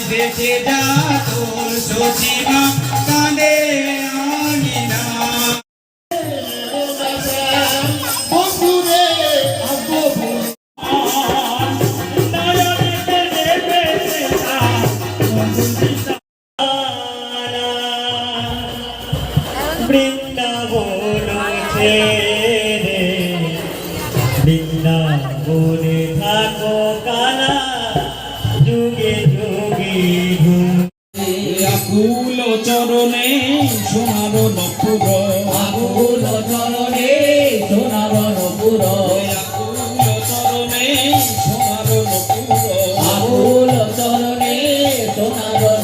বেঁচে যা তোর সচিমা কাঁদে আঙিনা বৃন্দাবন ছেড়ে বৃন্দাবনে থাকো কানা যুগে যুগে আকুল চরণে সোনার নপুর আকুল চরণে সোনার নপুর আকুল চরণে সোনার নপুর আকুল চরণে সোনার